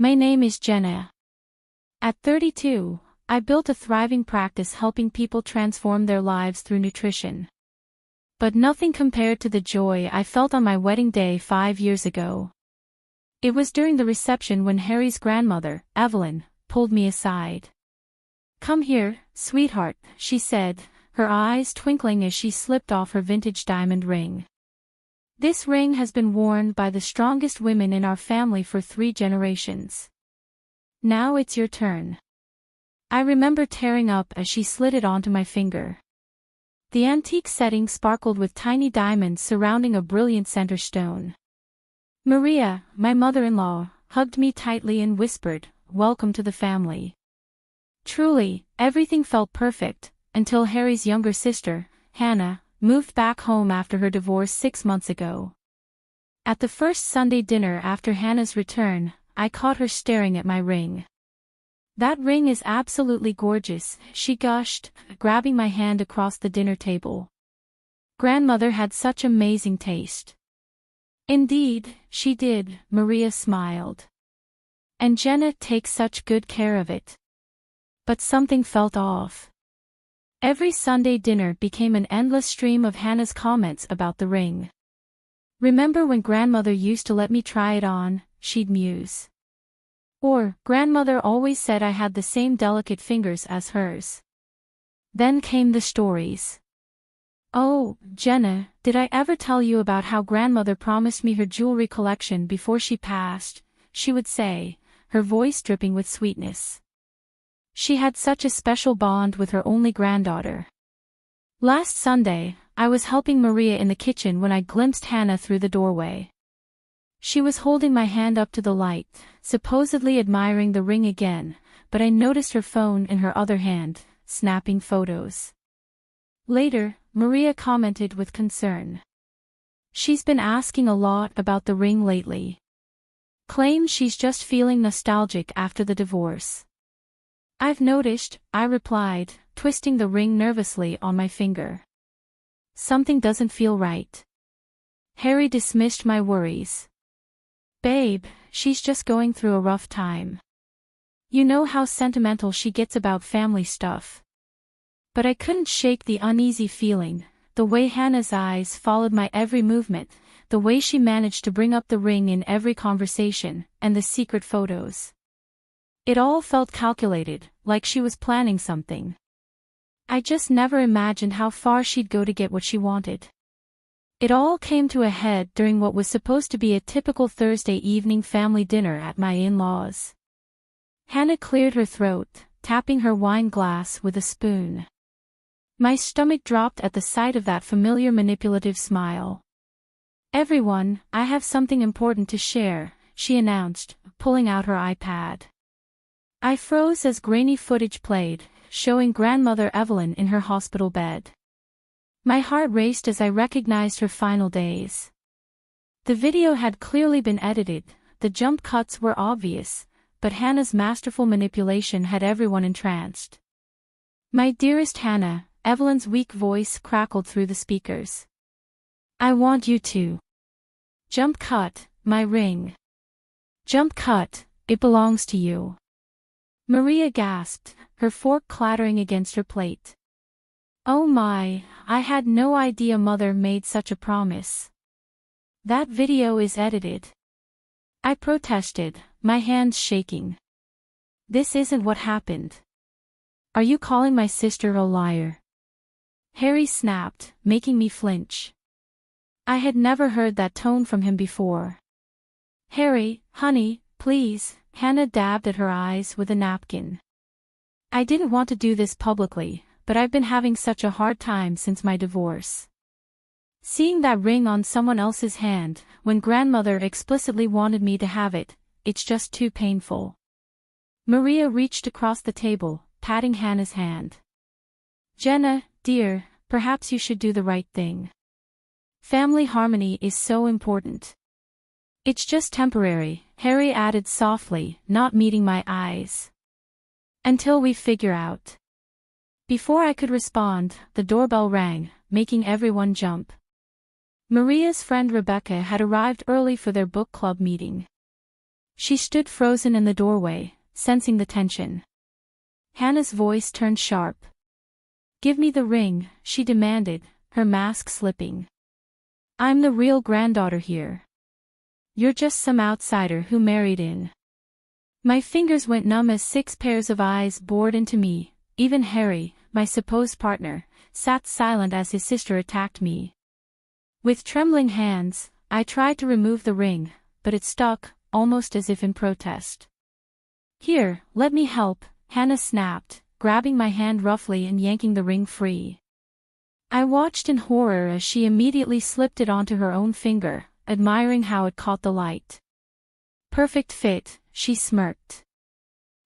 My name is Jenna. At 32, I built a thriving practice helping people transform their lives through nutrition. But nothing compared to the joy I felt on my wedding day 5 years ago. It was during the reception when Harry's grandmother, Evelyn, pulled me aside. "Come here, sweetheart," she said, her eyes twinkling as she slipped off her vintage diamond ring. "This ring has been worn by the strongest women in our family for 3 generations. Now it's your turn." I remember tearing up as she slid it onto my finger. The antique setting sparkled with tiny diamonds surrounding a brilliant center stone. Maria, my mother-in-law, hugged me tightly and whispered, "Welcome to the family." Truly, everything felt perfect, until Harry's younger sister, Hannah, moved back home after her divorce 6 months ago. At the first Sunday dinner after Hannah's return, I caught her staring at my ring. "That ring is absolutely gorgeous," she gushed, grabbing my hand across the dinner table. "Grandmother had such amazing taste." "Indeed, she did," Maria smiled. "And Jenna takes such good care of it." But something felt off. Every Sunday dinner became an endless stream of Hannah's comments about the ring. "Remember when grandmother used to let me try it on?" she'd muse. Or, "Grandmother always said I had the same delicate fingers as hers." Then came the stories. "Oh, Jenna, did I ever tell you about how grandmother promised me her jewelry collection before she passed?" she would say, her voice dripping with sweetness. She had such a special bond with her only granddaughter. Last Sunday, I was helping Maria in the kitchen when I glimpsed Hannah through the doorway. She was holding my hand up to the light, supposedly admiring the ring again, but I noticed her phone in her other hand, snapping photos. Later, Maria commented with concern. "She's been asking a lot about the ring lately. Claims she's just feeling nostalgic after the divorce." "I've noticed," I replied, twisting the ring nervously on my finger. "Something doesn't feel right." Harry dismissed my worries. "Babe, she's just going through a rough time. You know how sentimental she gets about family stuff." But I couldn't shake the uneasy feeling, the way Hannah's eyes followed my every movement, the way she managed to bring up the ring in every conversation, and the secret photos. It all felt calculated, like she was planning something. I just never imagined how far she'd go to get what she wanted. It all came to a head during what was supposed to be a typical Thursday evening family dinner at my in-laws. Hannah cleared her throat, tapping her wine glass with a spoon. My stomach dropped at the sight of that familiar manipulative smile. "Everyone, I have something important to share," she announced, pulling out her iPad. I froze as grainy footage played, showing grandmother Evelyn in her hospital bed. My heart raced as I recognized her final days. The video had clearly been edited, the jump cuts were obvious, but Hannah's masterful manipulation had everyone entranced. "My dearest Hannah," Evelyn's weak voice crackled through the speakers. "I want you to." Jump cut, "My ring." Jump cut, "It belongs to you." Maria gasped, her fork clattering against her plate. "Oh my, I had no idea Mother made such a promise." "That video is edited." I protested, my hands shaking. "This isn't what happened." "Are you calling my sister a liar?" Harry snapped, making me flinch. I had never heard that tone from him before. "Harry, honey, please," Hannah dabbed at her eyes with a napkin. "I didn't want to do this publicly, but I've been having such a hard time since my divorce. Seeing that ring on someone else's hand, when grandmother explicitly wanted me to have it, it's just too painful." Maria reached across the table, patting Hannah's hand. "Jenna, dear, perhaps you should do the right thing. Family harmony is so important." "It's just temporary," Harry added softly, not meeting my eyes. "Until we figure out." Before I could respond, the doorbell rang, making everyone jump. Maria's friend Rebecca had arrived early for their book club meeting. She stood frozen in the doorway, sensing the tension. Hannah's voice turned sharp. "Give me the ring," she demanded, her mask slipping. "I'm the real granddaughter here. You're just some outsider who married in." My fingers went numb as 6 pairs of eyes bored into me. Even Harry, my supposed partner, sat silent as his sister attacked me. With trembling hands, I tried to remove the ring, but it stuck, almost as if in protest. "Here, let me help," Hannah snapped, grabbing my hand roughly and yanking the ring free. I watched in horror as she immediately slipped it onto her own finger, admiring how it caught the light. "Perfect fit," she smirked.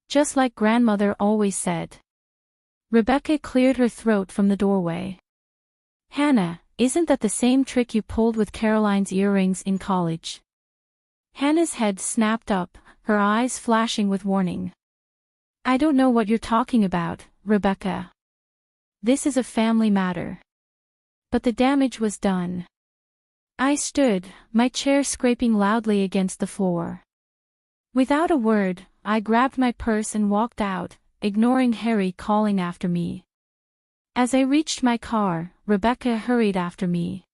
"Just like grandmother always said." Rebecca cleared her throat from the doorway. "Hannah, isn't that the same trick you pulled with Caroline's earrings in college?" Hannah's head snapped up, her eyes flashing with warning. "I don't know what you're talking about, Rebecca. This is a family matter." But the damage was done. I stood, my chair scraping loudly against the floor. Without a word, I grabbed my purse and walked out, ignoring Harry calling after me. As I reached my car, Rebecca hurried after me.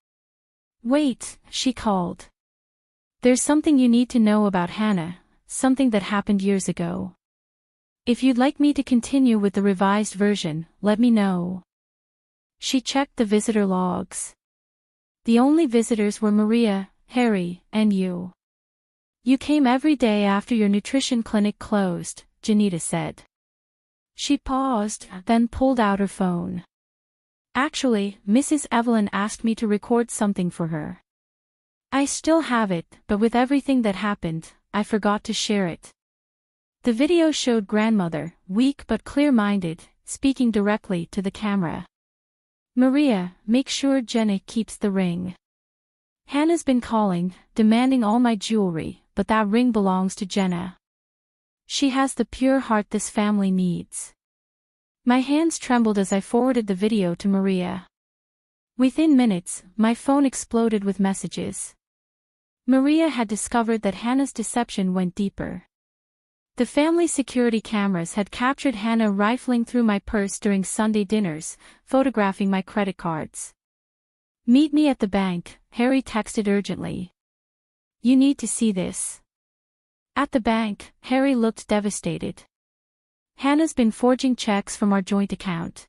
"Wait," she called. "There's something you need to know about Hannah, something that happened years ago. If you'd like me to continue with the revised version, let me know." She checked the visitor logs. "The only visitors were Maria, Harry, and you. You came every day after your nutrition clinic closed," Janita said. She paused, then pulled out her phone. "Actually, Mrs. Evelyn asked me to record something for her. I still have it, but with everything that happened, I forgot to share it." The video showed grandmother, weak but clear-minded, speaking directly to the camera. "Maria, make sure Jenna keeps the ring. Hannah's been calling, demanding all my jewelry, but that ring belongs to Jenna. She has the pure heart this family needs." My hands trembled as I forwarded the video to Maria. Within minutes, my phone exploded with messages. Maria had discovered that Hannah's deception went deeper. The family security cameras had captured Hannah rifling through my purse during Sunday dinners, photographing my credit cards. "Meet me at the bank," Harry texted urgently. "You need to see this." At the bank, Harry looked devastated. "Hannah's been forging checks from our joint account.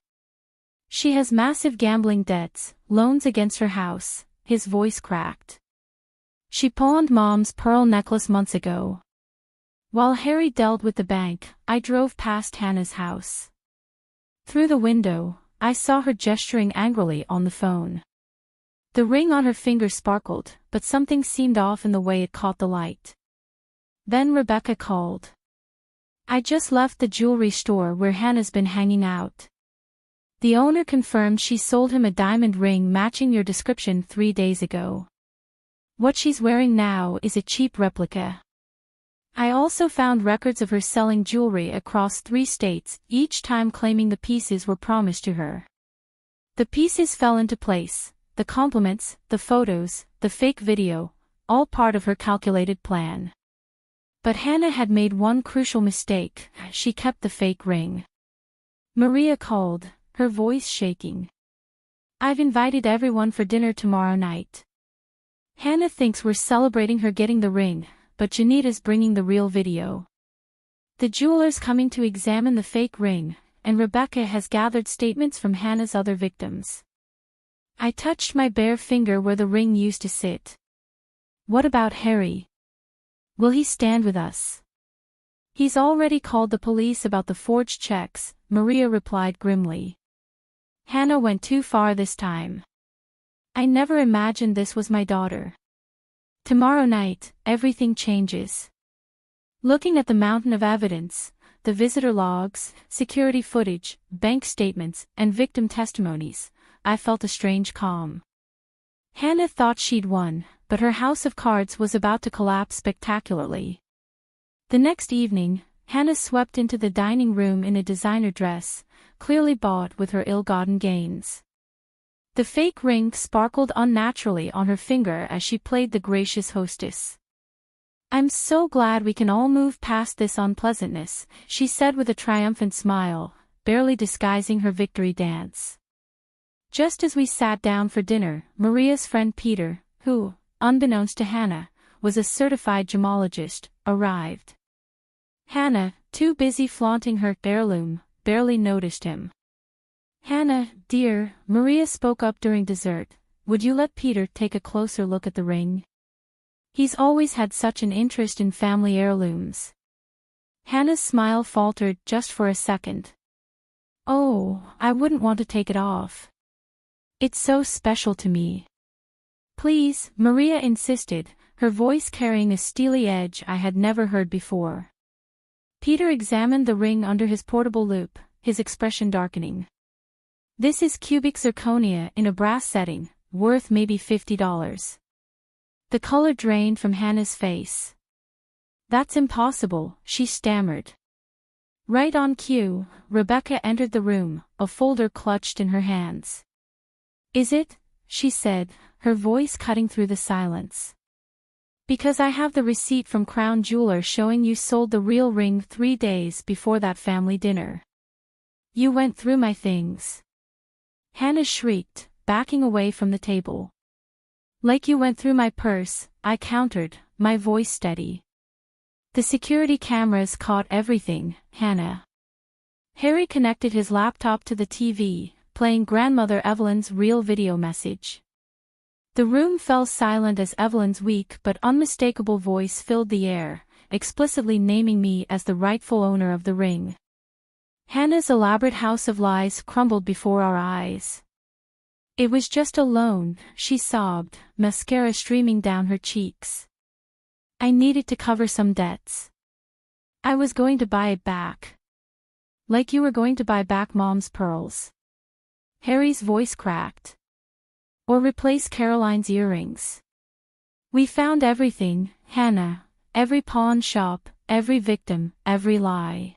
She has massive gambling debts, loans against her house," his voice cracked. "She pawned Mom's pearl necklace months ago." While Harry dealt with the bank, I drove past Hannah's house. Through the window, I saw her gesturing angrily on the phone. The ring on her finger sparkled, but something seemed off in the way it caught the light. Then Rebecca called. "I just left the jewelry store where Hannah's been hanging out. The owner confirmed she sold him a diamond ring matching your description 3 days ago. What she's wearing now is a cheap replica." I also found records of her selling jewelry across 3 states, each time claiming the pieces were promised to her. The pieces fell into place, the compliments, the photos, the fake video, all part of her calculated plan. But Hannah had made one crucial mistake: she kept the fake ring. Maria called, her voice shaking. "I've invited everyone for dinner tomorrow night. Hannah thinks we're celebrating her getting the ring, but Janita's bringing the real video. The jeweler's coming to examine the fake ring, and Rebecca has gathered statements from Hannah's other victims." I touched my bare finger where the ring used to sit. "What about Harry? Will he stand with us?" "He's already called the police about the forged checks," Maria replied grimly. "Hannah went too far this time. I never imagined this was my daughter. Tomorrow night, everything changes." Looking at the mountain of evidence, the visitor logs, security footage, bank statements, and victim testimonies, I felt a strange calm. Hannah thought she'd won, but her house of cards was about to collapse spectacularly. The next evening, Hannah swept into the dining room in a designer dress, clearly bought with her ill-gotten gains. The fake ring sparkled unnaturally on her finger as she played the gracious hostess. I'm so glad we can all move past this unpleasantness, she said with a triumphant smile, barely disguising her victory dance. Just as we sat down for dinner, Maria's friend Peter, who, unbeknownst to Hannah, was a certified gemologist, arrived. Hannah, too busy flaunting her heirloom, barely noticed him. "Hannah, dear," Maria spoke up during dessert, "would you let Peter take a closer look at the ring? He's always had such an interest in family heirlooms." Hannah's smile faltered just for a second. "Oh, I wouldn't want to take it off. It's so special to me." "Please," Maria insisted, her voice carrying a steely edge I had never heard before. Peter examined the ring under his portable loupe, his expression darkening. "This is cubic zirconia in a brass setting, worth maybe $50. The color drained from Hannah's face. "That's impossible," she stammered. Right on cue, Rebecca entered the room, a folder clutched in her hands. "Is it?" she said, her voice cutting through the silence. "Because I have the receipt from Crown Jeweler showing you sold the real ring 3 days before that family dinner. You went through my things." Hannah shrieked, backing away from the table. "Like you went through my purse," I countered, my voice steady. "The security cameras caught everything, Hannah." Harry connected his laptop to the TV, playing grandmother Evelyn's real video message. The room fell silent as Evelyn's weak but unmistakable voice filled the air, explicitly naming me as the rightful owner of the ring. Hannah's elaborate house of lies crumbled before our eyes. "It was just a loan," she sobbed, mascara streaming down her cheeks. "I needed to cover some debts. I was going to buy it back." "Like you were going to buy back Mom's pearls." Harry's voice cracked. "Or replace Caroline's earrings." "We found everything, Hannah. Every pawn shop, every victim, every lie.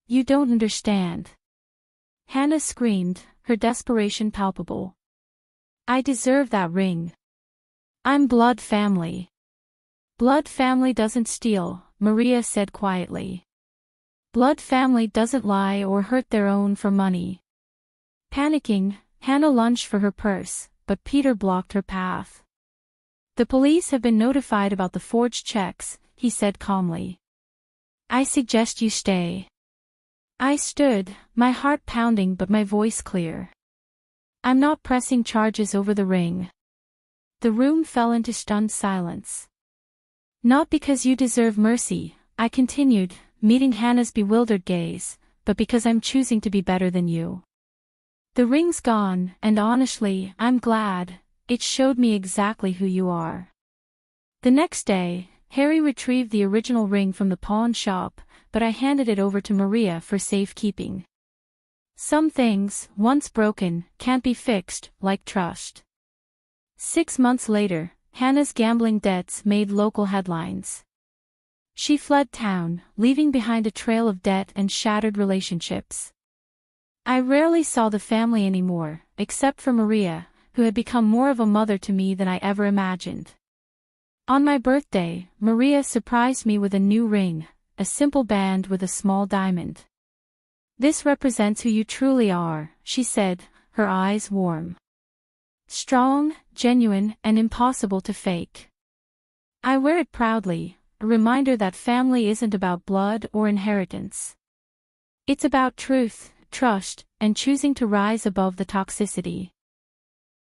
You don't understand." Hannah screamed, her desperation palpable. "I deserve that ring. I'm blood family." "Blood family doesn't steal," Maria said quietly. "Blood family doesn't lie or hurt their own for money." Panicking, Hannah lunged for her purse, but Peter blocked her path. "The police have been notified about the forged checks," he said calmly. "I suggest you stay." I stood, my heart pounding but my voice clear. "I'm not pressing charges over the ring." The room fell into stunned silence. "Not because you deserve mercy," I continued, meeting Hannah's bewildered gaze, "but because I'm choosing to be better than you. The ring's gone, and honestly, I'm glad. It showed me exactly who you are." The next day, Harry retrieved the original ring from the pawn shop, but I handed it over to Maria for safekeeping. Some things, once broken, can't be fixed, like trust. 6 months later, Hannah's gambling debts made local headlines. She fled town, leaving behind a trail of debt and shattered relationships. I rarely saw the family anymore, except for Maria, who had become more of a mother to me than I ever imagined. On my birthday, Maria surprised me with a new ring, a simple band with a small diamond. "This represents who you truly are," she said, her eyes warm. "Strong, genuine, and impossible to fake." I wear it proudly, a reminder that family isn't about blood or inheritance. It's about truth, trust, and choosing to rise above the toxicity.